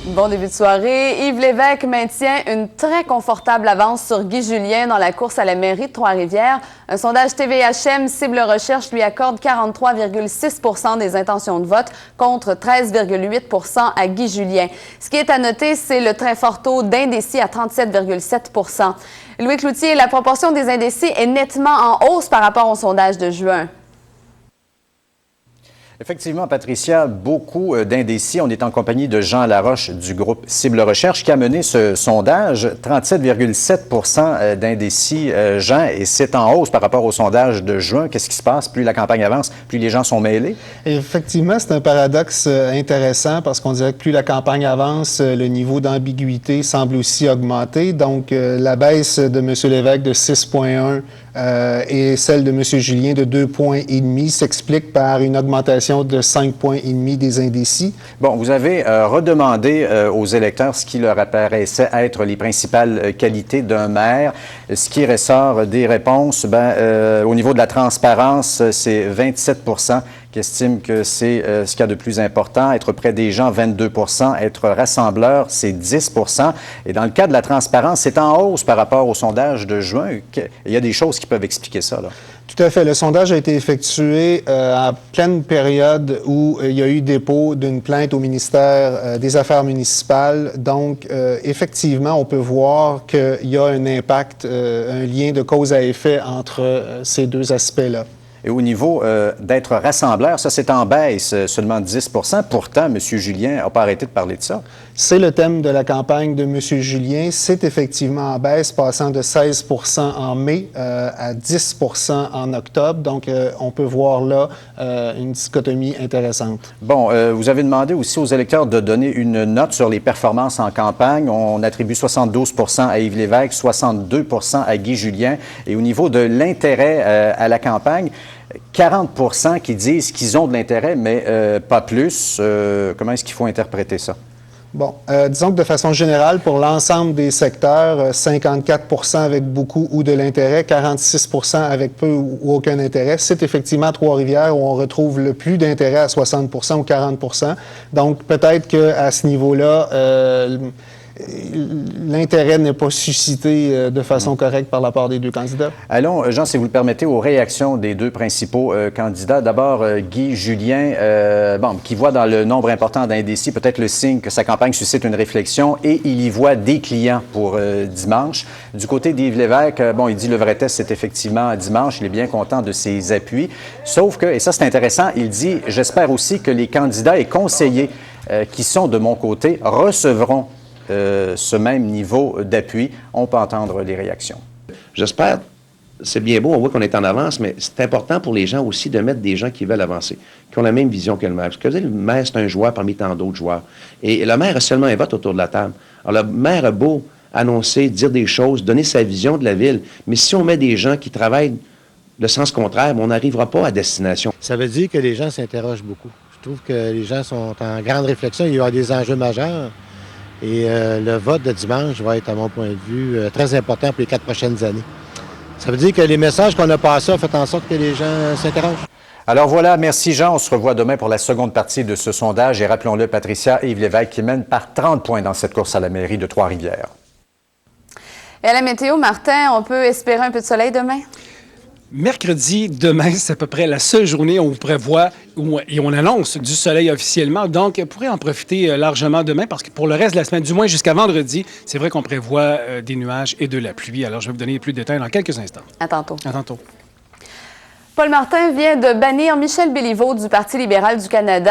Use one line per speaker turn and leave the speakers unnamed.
Bon début de soirée. Yves Lévesque maintient une très confortable avance sur Guy Julien dans la course à la mairie de Trois-Rivières. Un sondage TVHM Cible Recherche lui accorde 43,6 % des intentions de vote contre 13,8 % à Guy Julien. Ce qui est à noter, c'est le très fort taux d'indécis à 37,7 %. Louis Cloutier, la proportion des indécis est nettement en hausse par rapport au sondage de juin.
Effectivement, Patricia, beaucoup d'indécis. On est en compagnie de Jean Laroche du groupe Cible Recherche qui a mené ce sondage. 37,7 % d'indécis, Jean, et c'est en hausse par rapport au sondage de juin. Qu'est-ce qui se passe? Plus la campagne avance, plus les gens sont mêlés?
Effectivement, c'est un paradoxe intéressant parce qu'on dirait que plus la campagne avance, le niveau d'ambiguïté semble aussi augmenter. Donc, la baisse de M. Lévesque de 6,1 et celle de M. Julien de 2,5 points s'explique par une augmentation de 5,5 points des indécis.
Bon, vous avez redemandé aux électeurs ce qui leur apparaissait être les principales qualités d'un maire. Ce qui ressort des réponses, au niveau de la transparence, c'est 27 % qui estiment que c'est ce qu'il y a de plus important. Être près des gens, 22 % Être rassembleur, c'est 10 % Et dans le cas de la transparence, c'est en hausse par rapport au sondage de juin. Il y a des choses qui peuvent expliquer ça, là.
Tout à fait. Le sondage a été effectué en pleine période où il y a eu dépôt d'une plainte au ministère des Affaires municipales. Donc, effectivement, on peut voir qu'il y a un impact, un lien de cause à effet entre ces deux aspects-là.
Et au niveau d'être rassembleur, ça, c'est en baisse, seulement 10 % Pourtant, M. Julien n'a pas arrêté de parler de ça.
C'est le thème de la campagne de M. Julien. C'est effectivement en baisse, passant de 16 % en mai à 10 % en octobre. Donc, on peut voir là une dichotomie intéressante.
Bon, vous avez demandé aussi aux électeurs de donner une note sur les performances en campagne. On attribue 72 % à Yves Lévesque, 62 % à Guy Julien. Et au niveau de l'intérêt à la campagne, 40 % qui disent qu'ils ont de l'intérêt, mais pas plus. Comment est-ce qu'il faut interpréter ça?
Bon, disons que de façon générale, pour l'ensemble des secteurs, 54 % avec beaucoup ou de l'intérêt, 46 % avec peu ou aucun intérêt. C'est effectivement Trois-Rivières où on retrouve le plus d'intérêt à 60 % ou 40 %. Donc, peut-être qu'à ce niveau-là, l'intérêt n'est pas suscité de façon correcte par la part des deux candidats.
Allons, Jean, si vous le permettez, aux réactions des deux principaux candidats. D'abord, Guy Julien, qui voit dans le nombre important d'indécis peut-être le signe que sa campagne suscite une réflexion et il y voit des clients pour dimanche. Du côté d'Yves Lévesque, il dit le vrai test, c'est effectivement dimanche. Il est bien content de ses appuis. Sauf que, et ça c'est intéressant, il dit « J'espère aussi que les candidats et conseillers qui sont de mon côté recevront ce même niveau d'appui. » On peut entendre les réactions.
J'espère, c'est bien beau, on voit qu'on est en avance, mais c'est important pour les gens aussi de mettre des gens qui veulent avancer, qui ont la même vision que le maire. Parce que le maire, c'est un joueur parmi tant d'autres joueurs. Et le maire a seulement un vote autour de la table. Alors, le maire a beau annoncer, dire des choses, donner sa vision de la ville, mais si on met des gens qui travaillent le sens contraire, on n'arrivera pas à destination.
Ça veut dire que les gens s'interrogent beaucoup. Je trouve que les gens sont en grande réflexion. Il y aura des enjeux majeurs. Et le vote de dimanche va être, à mon point de vue, très important pour les 4 prochaines années. Ça veut dire que les messages qu'on a passés ont fait en sorte que les gens s'interrogent.
Alors voilà, merci Jean. On se revoit demain pour la seconde partie de ce sondage. Et rappelons-le, Patricia, Yves Lévesque qui mène par 30 points dans cette course à la mairie de Trois-Rivières.
Et à la météo, Martin, on peut espérer un peu de soleil demain?
Mercredi, demain, c'est à peu près la seule journée où on prévoit et on annonce du soleil officiellement. Donc, vous pourrez en profiter largement demain parce que pour le reste de la semaine, du moins jusqu'à vendredi, c'est vrai qu'on prévoit des nuages et de la pluie. Alors, je vais vous donner plus de détails dans quelques instants.
À tantôt.
À tantôt.
Paul Martin vient de bannir Michel Béliveau du Parti libéral du Canada.